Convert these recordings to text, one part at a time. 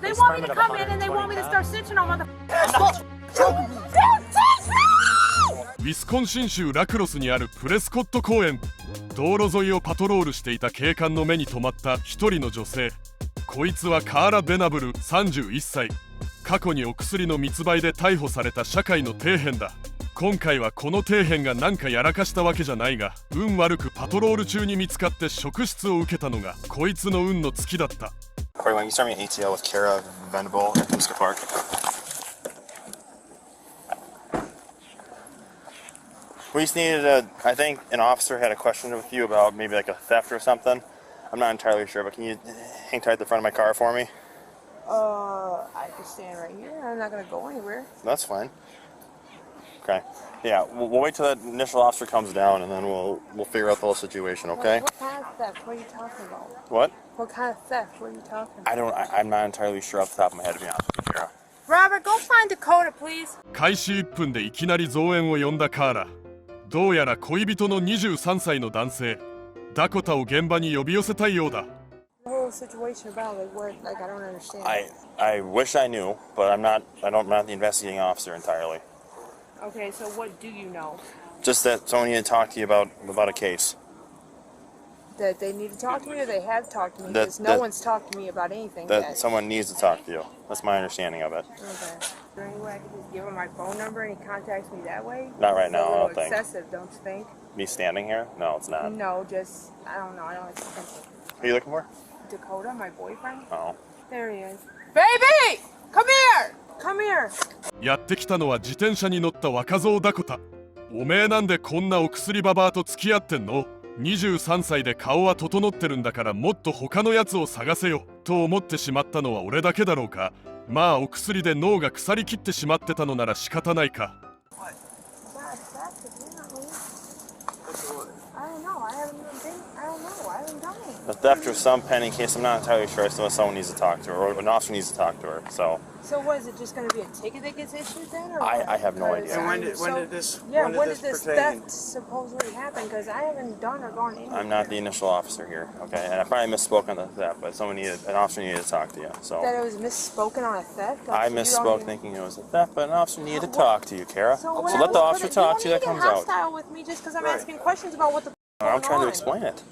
They want me to come in and they want me to start snitching on mother. ウィスコンシン州ラクロスにあるプレスコット公園。道路沿いをパトロールしていた警官の目に留まった一人の女性。こいつはカーラ・ベナブル31歳。過去にお薬の密売で逮捕された社会の底辺だ。今回はこの底辺が何かやらかしたわけじゃないが、運悪くパトロール中に見つかって職質を受けたのがこいつの運の尽きだった。Corey, why don't you start me an ATL with Kara Venable at Kumska Park? We just needed I think an officer had a question with you about maybe like a theft or something. I'm not entirely sure, but can you hang tight at the front of my car for me? I can stand right here. I'm not gonna go anywhere. That's fine. Okay. Yeah, we'll wait till that initial officer comes down, and then we'll figure out the whole situation. Okay? What kind of theft? What are you talking about? What? What kind of theft? What are you talking about? I'm not entirely sure off the top of my head, to be honest with you, Kara. Robert, go find Dakota, please. 開始1分でいきなり増援を呼んだカーラ。どうやら恋人の23歳の男性ダコタを現場に呼び寄せたいようだ。The whole situation about like I don't understand. I wish I knew, but I'm not the investigating officer entirely. Okay, so what do you know? Just that someone needed to talk to you about a case. That they need to talk to me, or they have talked to me? Because no one's talked to me about anything That yet. someone needs to talk to you. That's my understanding of it. Okay. Is there any way I could just give him my phone number and he contacts me that way? Not right now, It's a I little don't think. excessive, don't you think? Me standing here? No, it's not. No, just I don't know. I don't think Who are you looking for? Dakota, my boyfriend. Oh. There he is. Baby, come here. Come here. やってきたのは自転車に乗った若造ダコタ。おめえなんでこんなお薬ババアと付き合ってんの？23歳で顔は整ってるんだからもっと他のやつを探せよと思ってしまったのは俺だけだろうか。まあお薬で脳が腐りきってしまってたのなら仕方ないか。The theft of some pending case, I'm not entirely sure. I still someone needs to talk to her, or an officer needs to talk to her. So what is it? Just going to be a ticket that gets issued then? Or I have no idea. And when did this theft supposedly happen? Because I haven't done or gone anywhere. I'm not the initial officer here, okay? And I probably misspoke on the theft, but an officer needed to talk to you. So that it was misspoken on a theft? I misspoke thinking it was a theft, but an officer needed to talk to you, Kara. So let the officer talk to you. That comes out. You don't need to get hostile with me just because I'm asking questions about what the I'm trying to explain it.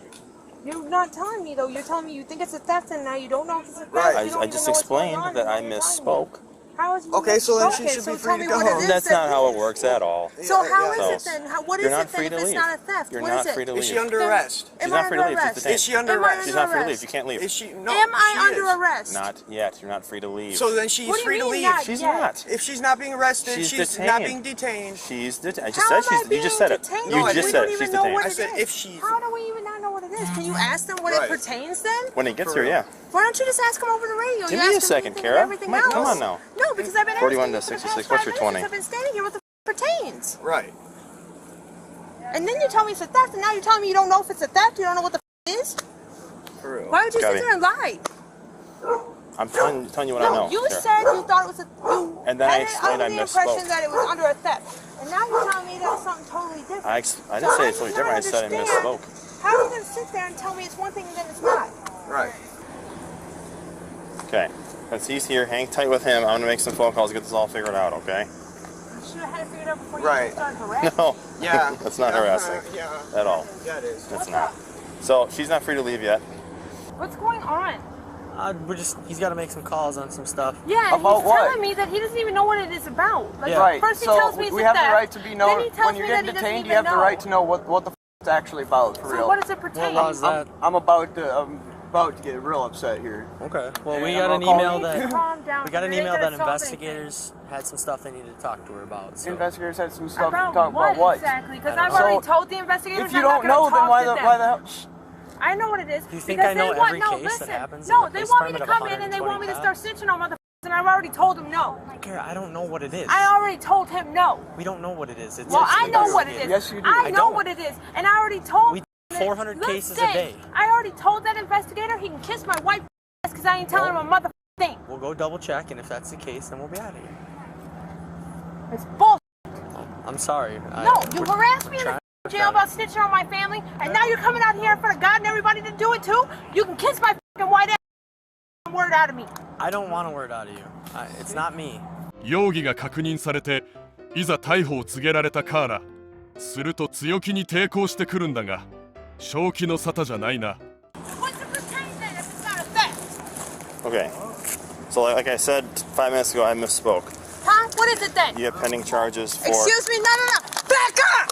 You're not telling me though. You're telling me you think it's a theft and now you don't know if it's a theft. Right. I just explained that I misspoke. How is Okay, so then she should be free to go home. That's not how it works at all. So how is it then? What is You're not it free then to if it's leave. not a theft? You're What not is free it? to leave. Is she under arrest? She's not free to leave. She's detained. Is she under arrest? She's not free to leave. You can't leave. Is she? No. Am I she under is. arrest? Not yet. You're not free to leave. So then she's What do you free to mean leave. not She's yet? not. If she's not being arrested, She's she's not detained. being detained. She's detained. I just How said am I she's. You just said it. being You detained? just We said don't it. She's even know what detained. I it said is. if she. How do we even not know what it is? Can you ask them what it Right. pertains then? When he gets here, yeah. Why don't you just ask them over the radio? Give You me a ask them second, anything Kara. and everything Mike, else. come on now. No, because I've been 41 asking to you for the 66. past What's 5 your 20? minutes. I've been standing here. What the pertains? Right. And then you tell me it's a theft, and now you're telling me you don't know if it's a theft. You don't know what the is. For real. Why would you sit Gabby. there and lie? I'm telling you what I know. You Kara. said you thought it was a. You And then I had it explained under I the impression misspoke. that it was under a theft, and now you're telling me that's something totally different. I didn't say it's totally different. I said I misspoke. How are you going to sit there and tell me it's one thing and then it's not? Right. Okay. Since he's here, hang tight with him. I'm gonna make some phone calls, get this all figured out, okay? You should have had it figured out before Right. you started harassing. No. Yeah. That's not harassing. Yeah. At all. Yeah, it is. It's not. So she's not free to leave yet. What's going on? He's got to make some calls on some stuff. Yeah, and About he's what? telling me that he doesn't even know what it is about. Like, Yeah. Right. First he So tells me it's we a have theft, the right to be then known he tells when me you're that getting he doesn't detained. even You have the know. right to know what the it's actually about for So real. what does it pertain? What law is that? I'm about to get real upset here. Okay. Well, we And got I'm an gonna email call that Calm down. we got an They email could that have solved investigators had some stuff they needed to talk to her about. So. Investigators had some stuff About to talk what about. What? exactly? Because I I've don't already know. told the investigators. If you I'm not don't gonna know, then talk why to the them. hell? I know what it is. Do you think because I know they want, every no, case listen, that happens in No, the they police want me to department come of in and they want me to 120 start snitching on motherfuckers, and I've already told them no. Kara, I don't know what it is. I already told him no. We don't know what it is. It's Well, it's I know what it is. Yes, you do. I know don't. what it is, and I already told. We do 400 cases a Listen, day. I already told that investigator he can kiss my white ass because I ain't telling him a motherfucking thing. We'll go double check, and if that's the case, then we'll be out of here. It's bullshit. I'm sorry. No, you harassed me in the jail about snitching on my family, and now you're coming out here in front of God and everybody to do it too? You can kiss my fucking white ass. word out of me. I don't want a word out of you. It's not me. 容疑が確認されていざ逮捕を告げられたカーラ。すると強気に抵抗してくるんだが正気の沙汰じゃないな。 What's the pretend then if it's not a fact? Okay. So, like I said 5 minutes ago, I misspoke. Huh? What is it then? You have pending charges for. Excuse me? No. Back up!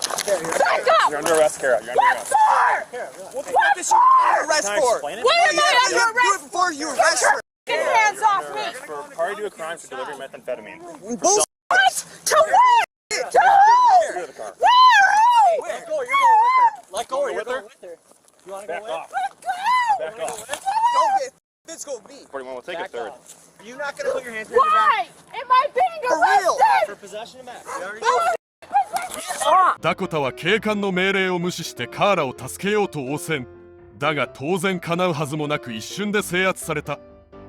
Back up! You're under arrest, Kara. You're under What arrest. for? What This for? arrest Can I for? explain it? Why am I Do under it arrest? before you arrest her. Get your hands off me! For party to a crime for delivering methamphetamine. Bullshit. What? To what? To who? Get the car. Where? Let go. You're going with her. Let go. Going You're with her? going with her. You want to Back go with? off. Let go! Back off. Don't get. Let's go with me. 41 will take a Back third. off. You're not gonna put your hands behind your back. Why? Am I being For real. arrested? For possession of meth. You already Stop! ダコタは警官の命令を無視してカーラを助けようと応戦。だが当然叶うはずもなく一瞬で制圧された。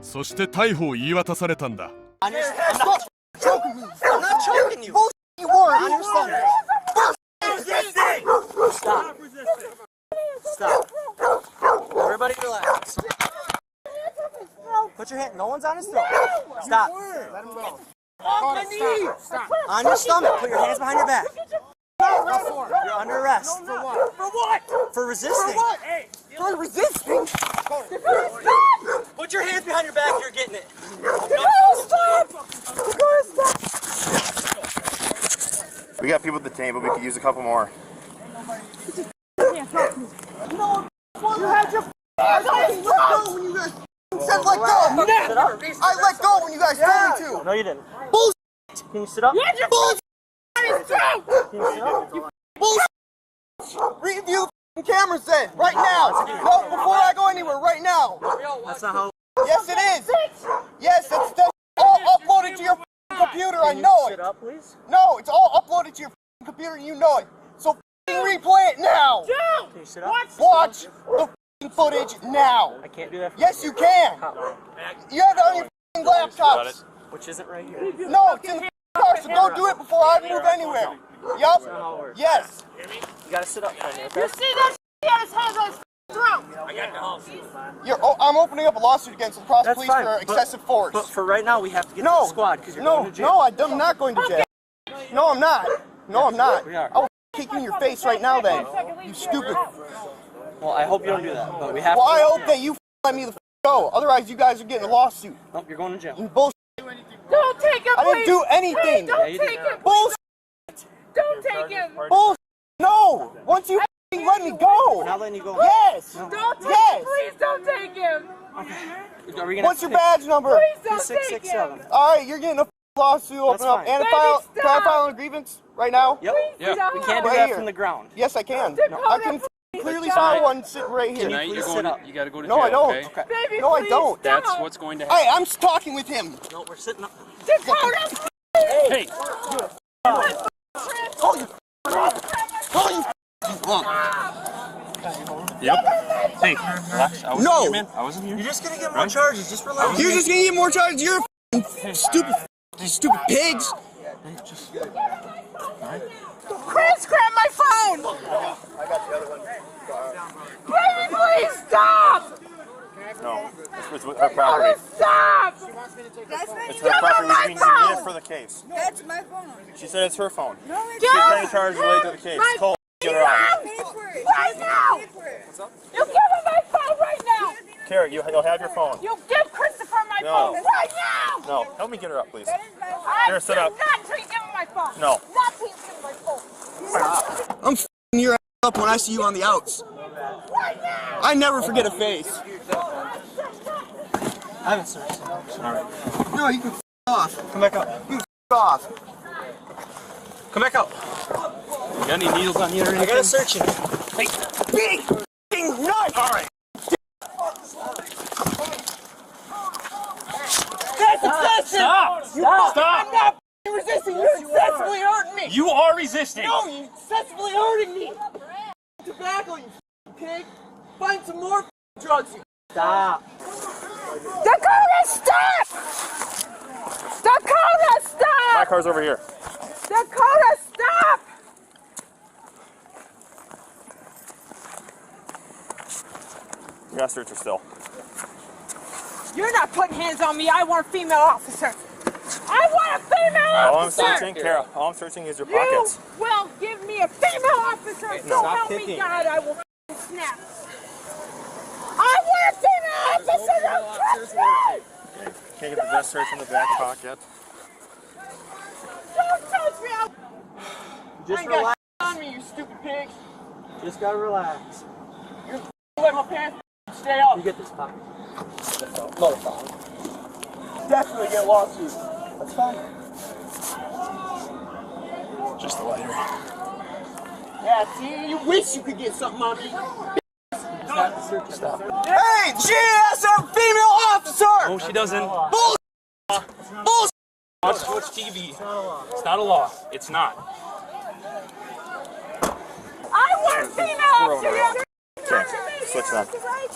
そして逮捕を言い渡されたんだ。 I'm not choking you. I'm not choking you. Bullshit. You were. On your stomach. Stop. Stop. Everybody relax. Put your hand. No one's on his throat. Stop. Let him go. On my knee. Stop. On your stomach. Put your hands behind your back. You're under arrest. For what? For what? For resisting. For what? Hey. For resisting? Put your hands behind your back. You're getting it. We got people at the table. We could use a couple more. Said let go. I let go when you guys told me to. No, you didn't. Bullshit. Can you sit up? Bullshit. Can you sit up? Bullshit. Review the cameras then, right now. No, before I go anywhere, right now. That's not how. Yes, it is. Yes, it's all uploaded to your computer. I know it. Sit up, please. No, it's all uploaded to your computer and you know it. So replay it now. Can you sit up? Watch the footage now. I can't do that. For Yes, you can. You have it on your laptops. Which isn't right here. No, it's in the car, so don't do it before I move anywhere. Yup. Yes. You gotta sit up for me, okay? You see that? He had his hands on his throat. I'm opening up a lawsuit against the cross That's police fine, for but- excessive force. But for right now, we have to get to No, the squad because you're going to jail. no, I'm not going to jail. No, I'm not. No, I'm not. We are. I will kick you in your face right now then. You stupid. Well, I hope you don't do that, but we have Well, to. I hope that you let me the go. Otherwise, you guys are getting a lawsuit. Nope, you're going to jail. And bullshit. Don't take him, I didn't please. do anything. Please don't you take did. him. Bullshit. Don't take him. Bullshit. No. Once you let me go. Not letting you go. Yes. Don't take Yes. him. Please don't take him. Are we gonna What's your badge number? Please don't take him. 667. All right, you're getting a lawsuit That's open up. fine. And Baby, can I stop. file a grievance right now? Yep. Please stop. We can't do Right that here. from the ground. Yes, I can. Dakota, I can clearly file one sitting right here. Tonight, Tonight please sit up. you gotta go to No, jail, I don't. okay? Baby, No, I please don't. stop. That's what's going to happen. Hey, I'm talking with him. No, we're sitting up. Dakota. Hey, yep. Hey, relax. I wasn't No. here, man. I wasn't here. You're just gonna get more charges. Just relax. You're just gonna get more charges. You're stupid pigs. Chris, grab my phone. Baby, please stop. No, it's her property. Stop. It's her property. We need it for the case. That's my phone. She said it's her phone. No, it's She's Get pending charges related to the case. my Cole, get her out. Pay for it. Right now. Pay for it. You give him my phone right now. Carrie, you'll have your phone. You give Christopher my No. phone right now. No, help me get her up, please. I Here, sit do up. not until you give him my phone. No. Not until you give him my phone. I'm f***ing your ass up when I see you on the outs. Right now. I never forget a face. I haven't searched. No, you can f*** off. Come back up. You can f*** off. Come back up. You got any needles on you or I anything? gotta search you. Big f***ing knife. All right. That's excessive. Stop! I'm not f***ing resisting. You're excessively hurting me. You are resisting! No, you're excessively hurting me. Tobacco, you f***ing pig. Find some more f***ing drugs, you. Stop. Dakota, stop! Dakota, My stop! car's over here. Dakota, stop! You gotta search her still. You're not putting hands on me. I want a female officer. I want a female All I'm officer. searching, Kara, all I'm searching is your pockets. You will give me a female officer. So help me God, I will snap. I want a female officer. Don't touch me. Can't get the best search in the back pocket. Don't touch me. Just I ain't got relax. on me, you stupid pigs. Just gotta relax. You're let my pants stay up. You get this pocket. No problem. Definitely get lawsuits. That's fine. Just a lighter. Yeah, see, you wish you could get something on me. Stop. Hey, she has her female officer. No, she doesn't. Bull. Watch TV. It's not a law. It's not. I want a female officer. Okay, switch them.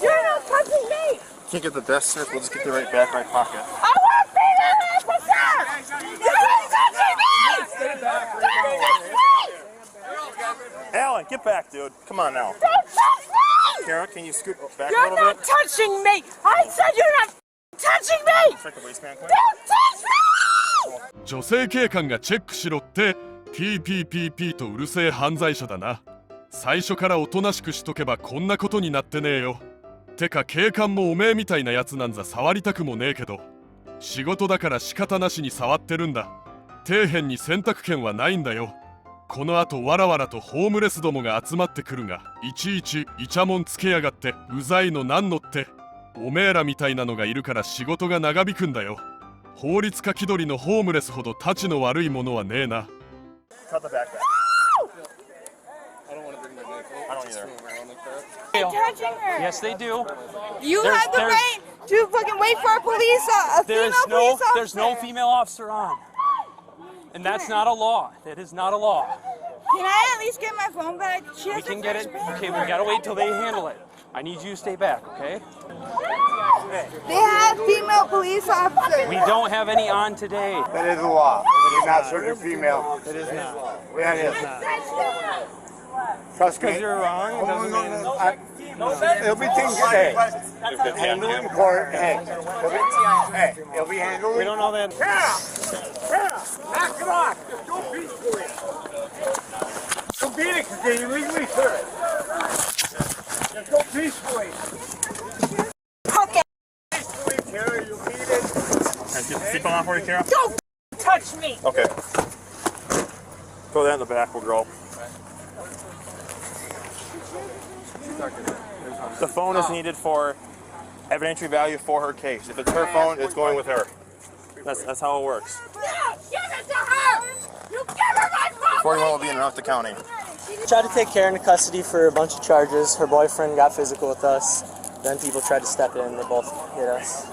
You're not touching me. Can't get the best search, we'll just get the right back, right pocket. I want a female officer. You're not touching me. Don't touch me. Alan, get back, dude. Come on now. Don't touch me. Kara, can you scoot back a You're little not bit? touching me. I said you're not touching me. Check the waistband quick. Don't touch me. 女性警官がチェックしろって PPPP とうるせえ犯罪者だな。最初からおとなしくしとけばこんなことになってねえよ。てか警官もおめえみたいなやつなんざ触りたくもねえけど、仕事だから仕方なしに触ってるんだ。底辺に選択権はないんだよ。このあとわらわらとホームレスどもが集まってくるが、いちいちイチャモンつけやがってうざいのなんのって。おめえらみたいなのがいるから仕事が長引くんだよ。法律家気取りのホームレスほどたちの悪いものはねえな。 Cut the backpack. I don't want to bring my vehicle. I don't either. Touching her. Yes, they do. You There's- have the there's- right to fucking wait for a police, a female police officer. There's no female officer on, and that's not a law. That is not a law. Can I at least get my phone back? She We has can to get it. touch me. Okay, we gotta wait till they handle it. I need you to stay back, okay? They have female police officers. We don't have any on today. That is the law. It is not certain female. It is not. Yeah, it is. Trust me. You're wrong. It doesn't mean. It'll be things. Hey, handled in court. Hey, it'll be handled. We don't know that. Knock it off. Don't beat it. Don't beat it because they illegally serve. Go peacefully. Peacefully, Kara. You'll beat it. Can I get the seatbelt on for you, Kara? Don't touch me. Okay. Throw that in the back, we'll go. The phone is needed for evidentiary value for her case. If it's her phone, it's going with her. That's how it works. No, give it to her. You give her my phone. 41 will be in North County. Tried to take Karen into custody for a bunch of charges. Her boyfriend got physical with us. Then people tried to step in. They both hit us.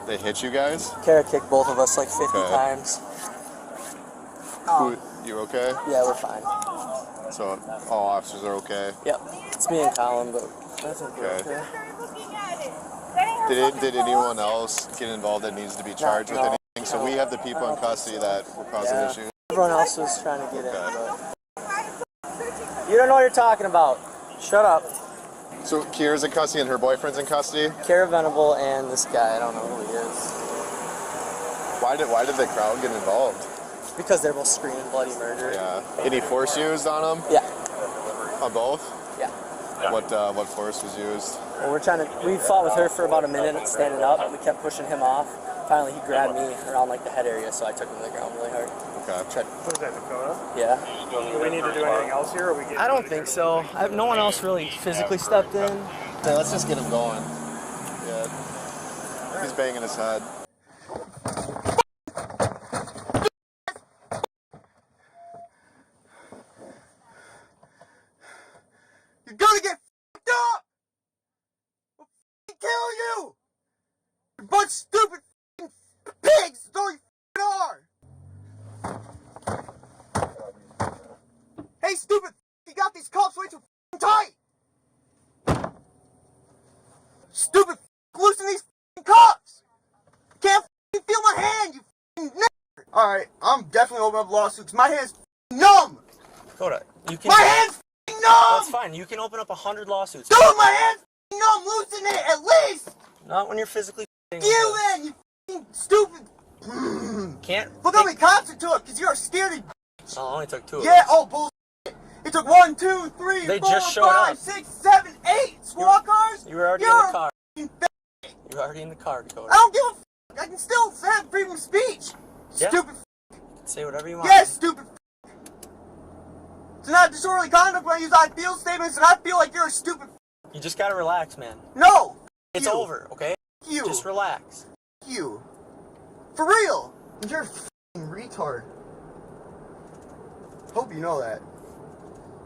They hit you guys? Kara kicked both of us like 50 Okay. times. You okay? Yeah, we're fine. So all officers are okay? Yep. It's me and Colin, but I think we're Okay. okay. Did anyone else get involved that needs to be charged with No. anything? So we have the people in custody that were causing Yeah. issues. Everyone else was trying to get in, Okay. but you don't know what you're talking about. Shut up. So Kira's in custody and her boyfriend's in custody? Kara Venable and this guy, I don't know who he is. Why did the crowd get involved? Because they're both screaming bloody murder. Yeah. Any force used on them? Yeah. On both? Yeah. What force was used? Well, we fought with her for about a minute standing up. We kept pushing him off. Finally, he grabbed me around like the head area, so I took him to the ground really hard. Okay. Was that Dakota? Yeah. Do we need to do anything else here, or we get? I don't think so. No one else really physically stepped in. Okay, let's just get him going. Yeah. He's banging his head. You're gonna get f***ed up. We'll f***ing kill you. You bunch of stupid f***ing pigs. That's all you f***ing are. Hey, stupid. You got these cuffs way too f***ing tight. Stupid. Loosen these f***ing cuffs. You can't f***ing feel my hand, you f***ing nigger. Alright, I'm definitely opening up lawsuits. My hand's f***ing numb. Dakota, you can. My hand's f***ing numb. That's fine. You can open up 100 lawsuits. Dude, my hand's f***ing numb. Loosen it, at least. Not when you're physically You then, you f***ing stupid. Can't. Look how many cops it took, because you're a scaredy. Oh, it only took 2 of Yeah, us. oh, bullshit. It took 1, 2, 3, They 4, just showed 5, up. 6, 7, 8 squad cars. You were already You're in the car. f***ing You were already in the car, Dakota. I don't give a f***. I can still have freedom of speech. Yeah. Stupid f***. Say whatever you want. Yes, stupid f***. It's not disorderly conduct when I use I feel statements and I feel like you're a stupid f***. You just gotta relax, man. No. It's you. over, okay? You. Just relax. You. For real. You're a f***ing retard. Hope you know that.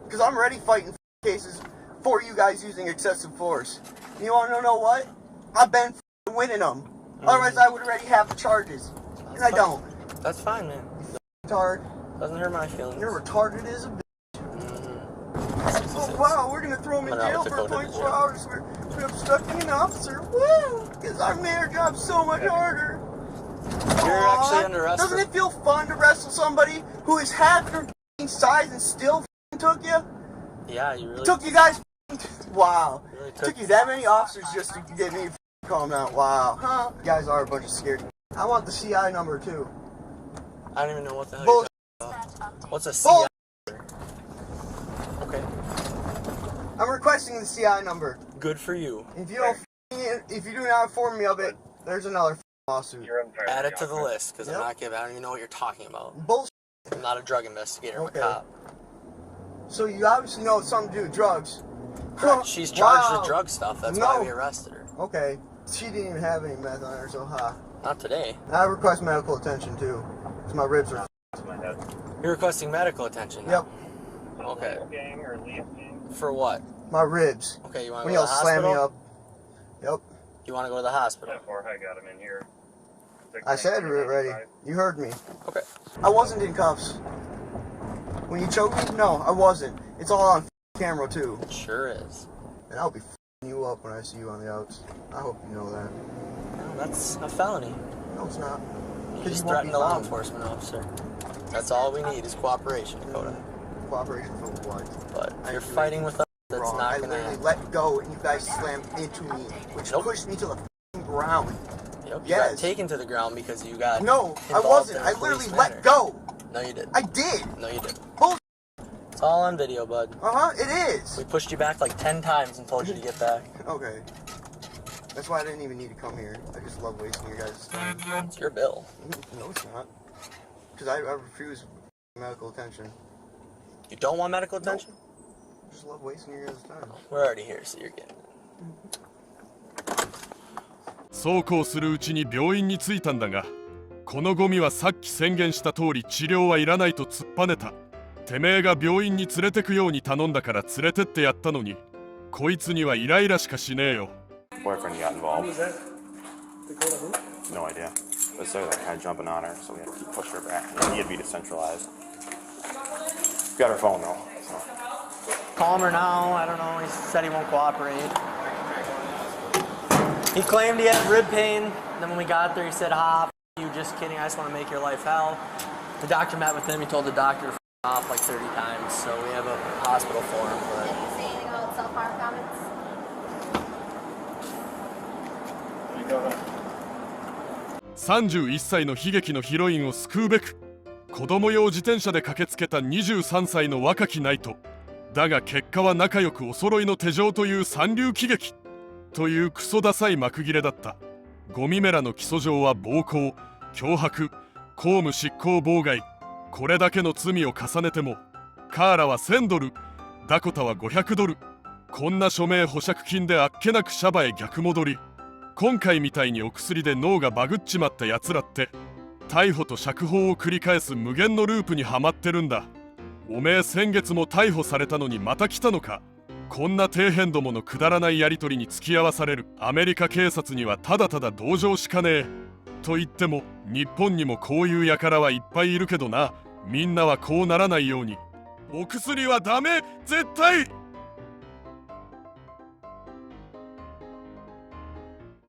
Because I'm already fighting cases for you guys using excessive force. And you want to know what? I've been winning them. Otherwise, I would already have the charges. And I don't. That's fine, man. Retard. Doesn't hurt my feelings. You're retarded as a bitch. Oh, wow, we're going to throw him in jail for 24 hours for obstructing an officer. Woo! Because I made our job so much harder. You're actually under arrest. Doesn't it feel fun to wrestle somebody who is half your size and still took you? Yeah, you really Took you guys. Wow. Really took you that many officers just to get me calm down. Wow. Huh? You guys are a bunch of scared. I want the CI number too. I don't even know what the hell Bull. you're talking about. What's a Bull. CI? Okay. I'm requesting the CI number. Good for you. If you don't, if you do not inform me of it, there's another lawsuit. Add it to the list, because Yep. I don't even know what you're talking about. Bullshit. I'm not a drug investigator, Okay. I'm a cop. So you obviously know it's something to do with drugs. She's charged Wow. with drug stuff, that's No. why we arrested her. Okay. She didn't even have any meth on her, so ha. Not today. I request medical attention too. Because my ribs are You're requesting medical attention now? Yep. Okay. For what? My ribs. Okay, you want to When go y'all to the slam me hospital? up. Yep. You want to go to the hospital? I got him in here. I said we were ready. You heard me. Okay. I wasn't in cuffs. When you choked me? No, I wasn't. It's all on camera too. It sure is. And I'll be you up when I see you on the outs. I hope you know that. No, that's a felony. No, it's not. You 'Cause just you won't threatened be a law found. enforcement officer. That's all we need is cooperation, Dakota. Cooperation for what? But I you're didn't do fighting with us. That's wrong. not I gonna literally happen. let go and you guys slammed into me, which Nope. pushed me to the f***ing ground. Yep, you Yes. got taken to the ground because you got No, I involved wasn't. in a I literally police let matter. go. No, you didn't. I did. No, you didn't. Bullshit. It's all on video, bud. It is. We pushed you back like 10 times and told you to get back. Okay. That's why I didn't even need to come here. I just love wasting your guys' time. It's your bill. No, it's not. Because I refuse medical attention. You don't want medical attention? I just love wasting your guys' time. We're already here, so you're getting it. そうこうするうちに病院に着いたんだが、このゴミはさっき宣言した通り治療はいらないと突っぱねた。てめえが病院に連れてくように頼んだから連れてってやったのに、こいつにはイライラしかしねえよ。 Boyfriend got involved. No idea. But so like kind of jumping on her, so we had to keep pushing her back. It needed to be decentralized. Got her phone though. So. Calm her now. I don't know. He said he won't cooperate. He claimed he had rib pain. Then when we got there, he said, "Ah, you just kidding. I just want to make your life hell." The doctor met with him. He told the doctor to off like 30 times. So we have a hospital for him. But Did he say anything about self-harm comments? 31歳の悲劇のヒロインを救うべく子供用自転車で駆けつけた23歳の若きナイトだが結果は仲良くお揃いの手錠という三流喜劇というクソダサい幕切れだった。ゴミメラの起訴状は暴行、脅迫、公務執行妨害、これだけの罪を重ねてもカーラは1000ドル、ダコタは500ドル、こんな署名保釈金であっけなくシャバへ逆戻り。今回みたいにお薬で脳がバグっちまったやつらって逮捕と釈放を繰り返す無限のループにはまってるんだ。おめえ先月も逮捕されたのにまた来たのか。こんな底辺どものくだらないやり取りに付き合わされるアメリカ警察にはただただ同情しかねえ。と言っても日本にもこういう輩はいっぱいいるけどな。みんなはこうならないように。お薬はダメ絶対